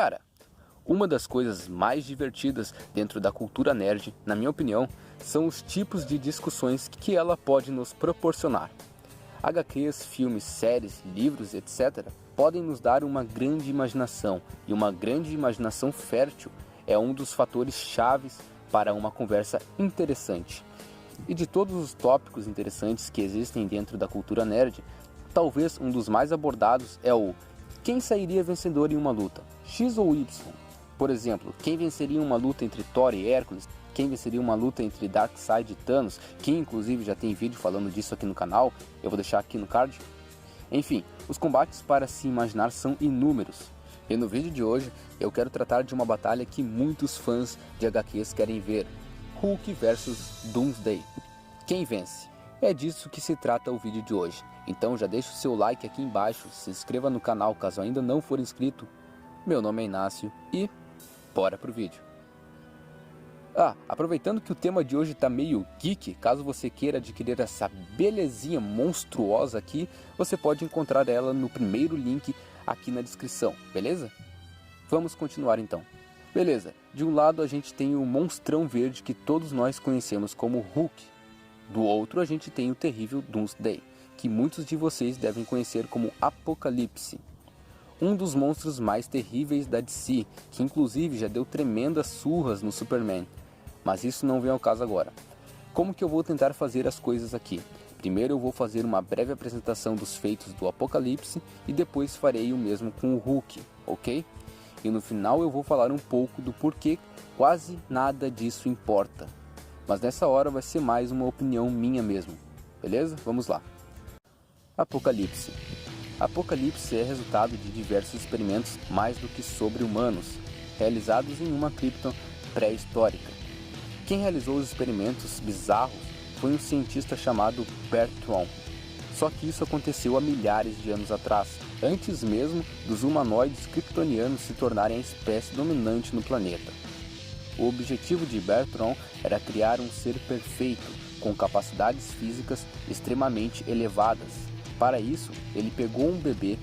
Cara, uma das coisas mais divertidas dentro da cultura nerd, na minha opinião, são os tipos de discussões que ela pode nos proporcionar. HQs, filmes, séries, livros, etc. podem nos dar uma grande imaginação, e uma grande imaginação fértil é um dos fatores chaves para uma conversa interessante. E de todos os tópicos interessantes que existem dentro da cultura nerd, talvez um dos mais abordados é o quem sairia vencedor em uma luta, X ou Y? Por exemplo, quem venceria uma luta entre Thor e Hércules? Quem venceria uma luta entre Darkseid e Thanos? Que inclusive já tem vídeo falando disso aqui no canal, eu vou deixar aqui no card. Enfim, os combates para se imaginar são inúmeros. E no vídeo de hoje eu quero tratar de uma batalha que muitos fãs de HQs querem ver. Hulk vs Doomsday. Quem vence? É disso que se trata o vídeo de hoje. Então já deixa o seu like aqui embaixo, se inscreva no canal caso ainda não for inscrito. Meu nome é Inácio e bora pro vídeo. Aproveitando que o tema de hoje tá meio geek, caso você queira adquirir essa belezinha monstruosa aqui, você pode encontrar ela no primeiro link aqui na descrição, beleza? Vamos continuar então. Beleza, de um lado a gente tem o monstrão verde que todos nós conhecemos como Hulk. Do outro a gente tem o terrível Doomsday, que muitos de vocês devem conhecer como Apocalipse. Um dos monstros mais terríveis da DC, que inclusive já deu tremendas surras no Superman. Mas isso não vem ao caso agora. Como que eu vou tentar fazer as coisas aqui? Primeiro eu vou fazer uma breve apresentação dos feitos do Apocalipse e depois farei o mesmo com o Hulk, ok? E no final eu vou falar um pouco do porquê quase nada disso importa. Mas nessa hora vai ser mais uma opinião minha mesmo, beleza? Vamos lá. Apocalipse. Apocalipse é resultado de diversos experimentos mais do que sobre-humanos, realizados em uma Krypton pré-histórica. Quem realizou os experimentos bizarros foi um cientista chamado Bertram. Só que isso aconteceu há milhares de anos atrás, antes mesmo dos humanoides kryptonianos se tornarem a espécie dominante no planeta. O objetivo de Bertram era criar um ser perfeito, com capacidades físicas extremamente elevadas. Para isso, ele pegou um bebê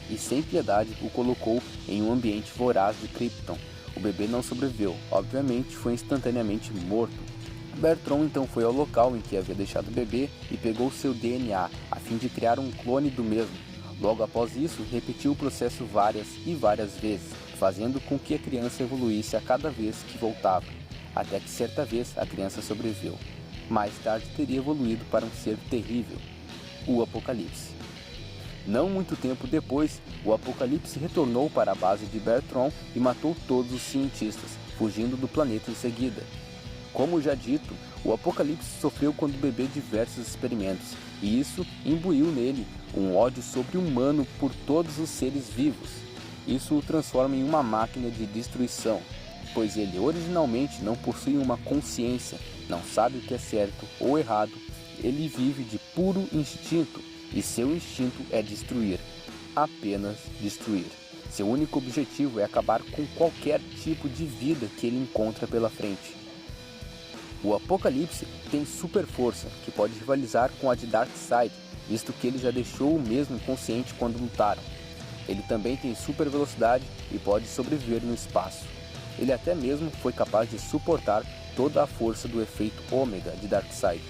e, sem piedade, o colocou em um ambiente voraz de Krypton. O bebê não sobreviveu, obviamente foi instantaneamente morto. Bertram então foi ao local em que havia deixado o bebê e pegou seu DNA, a fim de criar um clone do mesmo. Logo após isso, repetiu o processo várias e várias vezes, fazendo com que a criança evoluísse a cada vez que voltava, até que certa vez a criança sobreviveu. Mais tarde teria evoluído para um ser terrível, o Apocalipse. Não muito tempo depois, o Apocalipse retornou para a base de Bertram e matou todos os cientistas, fugindo do planeta em seguida. Como já dito, o Apocalipse sofreu quando bebê diversos experimentos, e isso imbuiu nele um ódio sobre-humano por todos os seres vivos. Isso o transforma em uma máquina de destruição, pois ele originalmente não possui uma consciência, não sabe o que é certo ou errado, ele vive de puro instinto, e seu instinto é destruir, apenas destruir. Seu único objetivo é acabar com qualquer tipo de vida que ele encontra pela frente. O Apocalipse tem super força, que pode rivalizar com a de Darkseid, visto que ele já deixou o mesmo inconsciente quando lutaram. Ele também tem super velocidade e pode sobreviver no espaço. Ele até mesmo foi capaz de suportar toda a força do efeito ômega de Darkseid.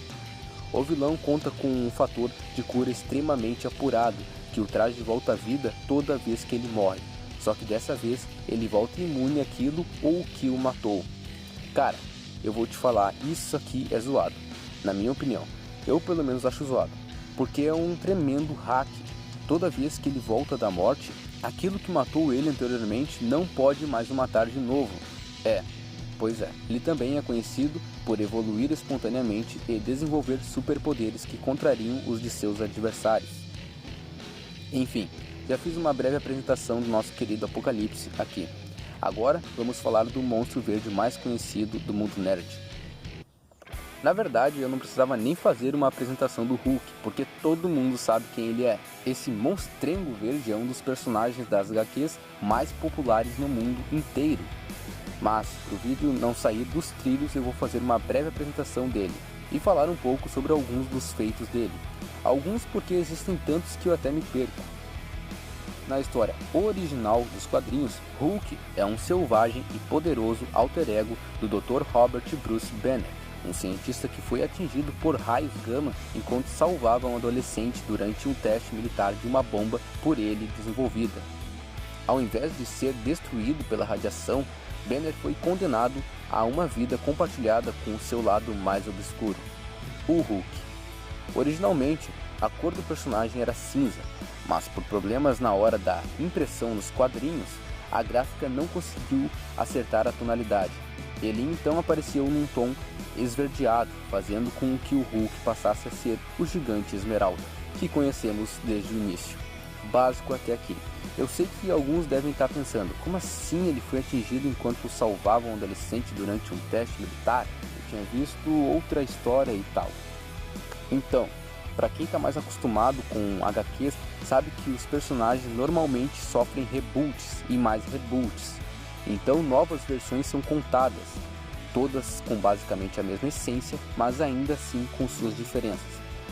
O vilão conta com um fator de cura extremamente apurado, que o traz de volta à vida toda vez que ele morre. Só que dessa vez ele volta imune àquilo ou que o matou. Cara, eu vou te falar, isso aqui é zoado. Na minha opinião, eu pelo menos acho zoado. Porque é um tremendo hack. Toda vez que ele volta da morte, aquilo que matou ele anteriormente não pode mais o matar de novo. Pois é, ele também é conhecido por evoluir espontaneamente e desenvolver superpoderes que contrariam os de seus adversários. Enfim, já fiz uma breve apresentação do nosso querido Apocalipse aqui. Agora vamos falar do monstro verde mais conhecido do mundo nerd. Na verdade, eu não precisava nem fazer uma apresentação do Hulk, porque todo mundo sabe quem ele é. Esse monstrengo verde é um dos personagens das HQs mais populares no mundo inteiro. Mas, para o vídeo não sair dos trilhos, eu vou fazer uma breve apresentação dele e falar um pouco sobre alguns dos feitos dele. Alguns porque existem tantos que eu até me perco. na história original dos quadrinhos, Hulk é um selvagem e poderoso alter ego do Dr. Robert Bruce Banner, um cientista que foi atingido por raios gama enquanto salvava um adolescente durante um teste militar de uma bomba por ele desenvolvida. Ao invés de ser destruído pela radiação, Banner foi condenado a uma vida compartilhada com o seu lado mais obscuro, o Hulk. Originalmente, a cor do personagem era cinza, mas por problemas na hora da impressão nos quadrinhos, a gráfica não conseguiu acertar a tonalidade. Ele então apareceu num tom esverdeado, fazendo com que o Hulk passasse a ser o gigante esmeralda, que conhecemos desde o início. Básico até aqui. Eu sei que alguns devem estar pensando, como assim ele foi atingido enquanto salvava um adolescente durante um teste militar? Eu tinha visto outra história e tal. Então, para quem está mais acostumado com HQs, sabe que os personagens normalmente sofrem reboots e mais reboots. Então novas versões são contadas, todas com basicamente a mesma essência, mas ainda assim com suas diferenças.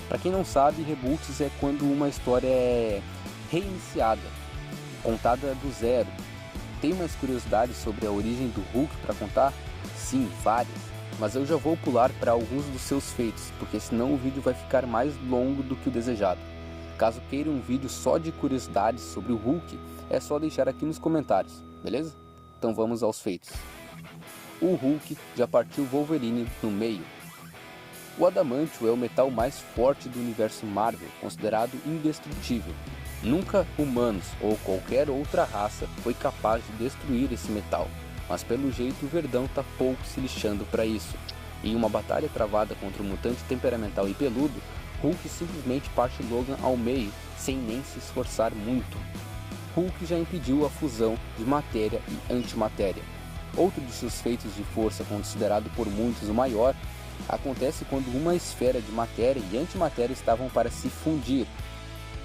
Para quem não sabe, reboots é quando uma história é reiniciada, contada do zero. Tem mais curiosidades sobre a origem do Hulk para contar? Sim, várias. Mas eu já vou pular para alguns dos seus feitos, porque senão o vídeo vai ficar mais longo do que o desejado. Caso queira um vídeo só de curiosidades sobre o Hulk, é só deixar aqui nos comentários, beleza? Então vamos aos feitos. O Hulk já partiu Wolverine no meio. O adamantio é o metal mais forte do universo Marvel, considerado indestrutível. Nunca humanos ou qualquer outra raça foi capaz de destruir esse metal, mas pelo jeito o Verdão tá pouco se lixando para isso. Em uma batalha travada contra um mutante temperamental e peludo, Hulk simplesmente parte Logan ao meio, sem nem se esforçar muito. Hulk já impediu a fusão de matéria e antimatéria. Outro de seus feitos de força, considerado por muitos o maior, acontece quando uma esfera de matéria e antimatéria estavam para se fundir,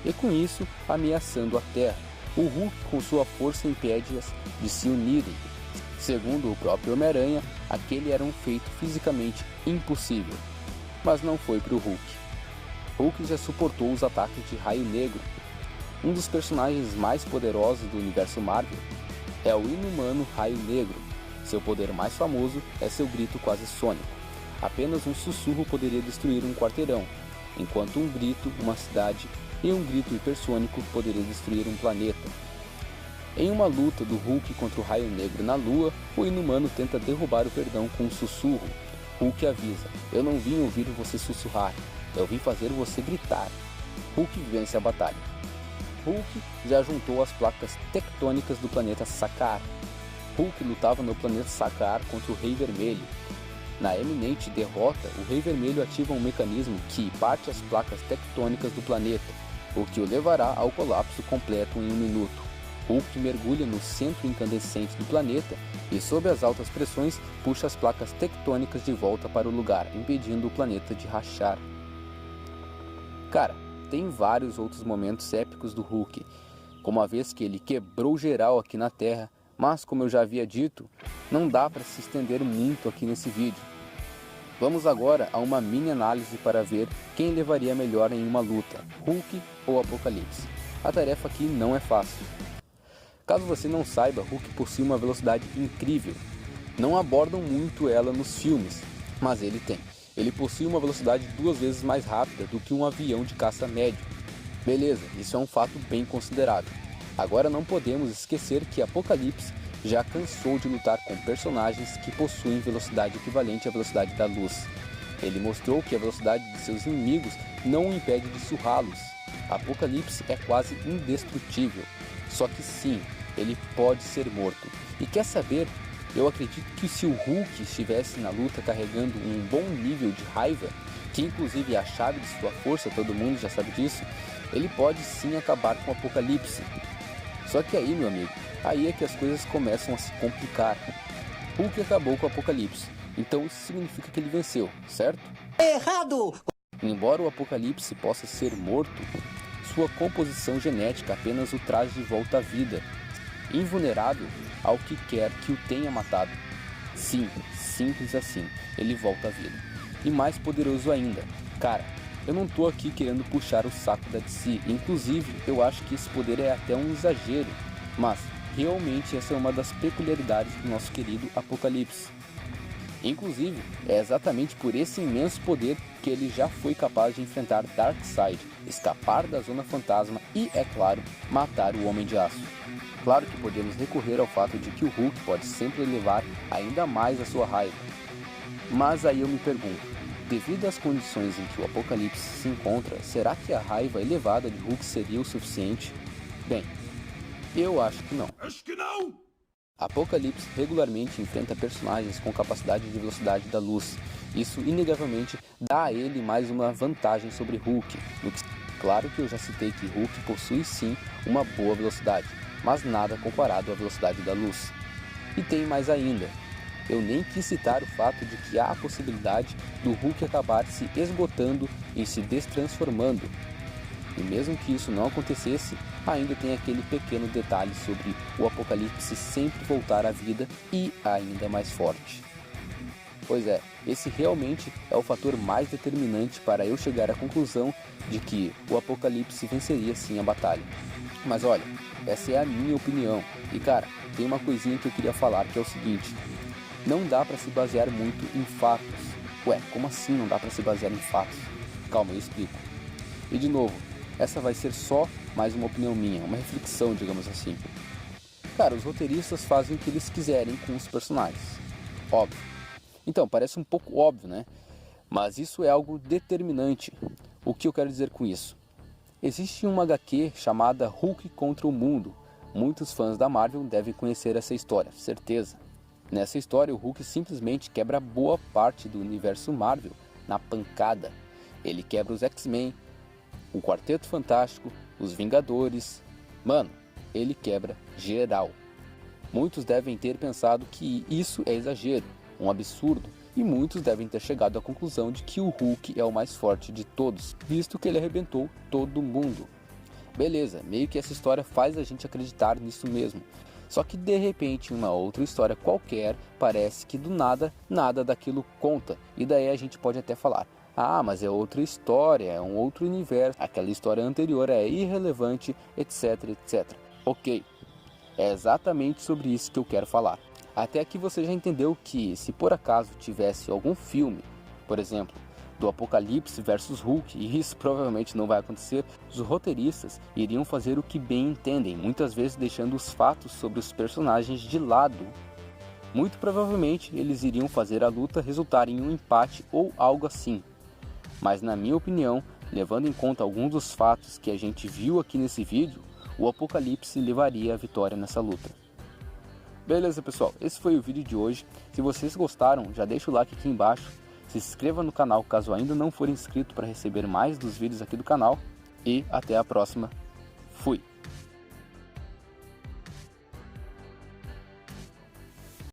e com isso ameaçando a Terra. O Hulk com sua força impede-as de se unirem. Segundo o próprio Homem-Aranha, aquele era um feito fisicamente impossível. Mas não foi para o Hulk. Hulk já suportou os ataques de Raio Negro. Um dos personagens mais poderosos do universo Marvel é o inumano Raio Negro. Seu poder mais famoso é seu grito quase sônico. Apenas um sussurro poderia destruir um quarteirão, enquanto um grito, uma cidade, e um grito hipersônico poderia destruir um planeta. Em uma luta do Hulk contra o Raio Negro na Lua, o inumano tenta derrubar o Verdão com um sussurro. Hulk avisa: "Eu não vim ouvir você sussurrar, eu vim fazer você gritar." Hulk vence a batalha. Hulk já juntou as placas tectônicas do planeta Sakaar. Hulk lutava no planeta Sakaar contra o Rei Vermelho. Na eminente derrota, o Rei Vermelho ativa um mecanismo que parte as placas tectônicas do planeta, o que o levará ao colapso completo em um minuto. Hulk mergulha no centro incandescente do planeta e, sob as altas pressões, puxa as placas tectônicas de volta para o lugar, impedindo o planeta de rachar. Cara, tem vários outros momentos épicos do Hulk, como a vez que ele quebrou geral aqui na Terra, mas como eu já havia dito, não dá para se estender muito aqui nesse vídeo. Vamos agora a uma mini análise para ver quem levaria melhor em uma luta, Hulk ou Apocalipse. A tarefa aqui não é fácil. Caso você não saiba, Hulk possui uma velocidade incrível. Não abordam muito ela nos filmes, mas ele tem. Ele possui uma velocidade 2 vezes mais rápida do que um avião de caça médio. Beleza, isso é um fato bem considerável. Agora não podemos esquecer que Apocalipse já cansou de lutar com personagens que possuem velocidade equivalente à velocidade da luz. Ele mostrou que a velocidade de seus inimigos não o impede de surrá-los. Apocalipse é quase indestrutível, só que sim, ele pode ser morto. E quer saber? Eu acredito que se o Hulk estivesse na luta carregando um bom nível de raiva, que inclusive é a chave de sua força, todo mundo já sabe disso, ele pode sim acabar com o Apocalipse. Só que aí, meu amigo, aí é que as coisas começam a se complicar. Hulk acabou com o Apocalipse, então isso significa que ele venceu, certo? Errado! Embora o Apocalipse possa ser morto, sua composição genética apenas o traz de volta à vida, invulnerável ao que quer que o tenha matado. Sim, simples assim, ele volta à vida. E mais poderoso ainda, cara, eu não tô aqui querendo puxar o saco da DC, inclusive eu acho que esse poder é até um exagero, mas realmente essa é uma das peculiaridades do nosso querido Apocalipse. Inclusive, é exatamente por esse imenso poder que ele já foi capaz de enfrentar Darkseid, escapar da Zona Fantasma e, é claro, matar o Homem de Aço. Claro que podemos recorrer ao fato de que o Hulk pode sempre elevar ainda mais a sua raiva. Mas aí eu me pergunto, devido às condições em que o Apocalipse se encontra, será que a raiva elevada de Hulk seria o suficiente? Bem, eu acho que não. Apocalipse regularmente enfrenta personagens com capacidade de velocidade da luz. Isso inegavelmente dá a ele mais uma vantagem sobre Hulk. Claro que eu já citei que Hulk possui sim uma boa velocidade, mas nada comparado à velocidade da luz. E tem mais ainda. Eu nem quis citar o fato de que há a possibilidade do Hulk acabar se esgotando e se destransformando. E mesmo que isso não acontecesse, ainda tem aquele pequeno detalhe sobre o Apocalipse sempre voltar à vida e ainda mais forte. Pois é, esse realmente é o fator mais determinante para eu chegar à conclusão de que o Apocalipse venceria sim a batalha. Mas olha, essa é a minha opinião. E cara, tem uma coisinha que eu queria falar que é o seguinte: não dá para se basear muito em fatos. Ué, como assim não dá para se basear em fatos? Calma, eu explico. E de novo, essa vai ser só mais uma opinião minha, uma reflexão, digamos assim. Cara, os roteiristas fazem o que eles quiserem com os personagens. Óbvio. Então, parece um pouco óbvio, né? Mas isso é algo determinante. O que eu quero dizer com isso? Existe uma HQ chamada Hulk contra o Mundo. Muitos fãs da Marvel devem conhecer essa história, certeza. Nessa história, o Hulk simplesmente quebra boa parte do universo Marvel na pancada. Ele quebra os X-Men, o Quarteto Fantástico, os Vingadores. Mano, ele quebra geral. Muitos devem ter pensado que isso é exagero, um absurdo, e muitos devem ter chegado à conclusão de que o Hulk é o mais forte de todos, visto que ele arrebentou todo mundo. Beleza, meio que essa história faz a gente acreditar nisso mesmo. Só que de repente, uma outra história qualquer, parece que do nada, nada daquilo conta. E daí a gente pode até falar: ah, mas é outra história, é um outro universo, aquela história anterior é irrelevante, etc, etc. Ok, é exatamente sobre isso que eu quero falar. Até aqui você já entendeu que, se por acaso tivesse algum filme, por exemplo, do Apocalipse versus Hulk, e isso provavelmente não vai acontecer, os roteiristas iriam fazer o que bem entendem, muitas vezes deixando os fatos sobre os personagens de lado. Muito provavelmente eles iriam fazer a luta resultar em um empate ou algo assim. Mas na minha opinião, levando em conta alguns dos fatos que a gente viu aqui nesse vídeo, o Apocalipse levaria a vitória nessa luta. Beleza pessoal, esse foi o vídeo de hoje. Se vocês gostaram, já deixa o like aqui embaixo. Se inscreva no canal caso ainda não for inscrito para receber mais dos vídeos aqui do canal. E até a próxima. Fui!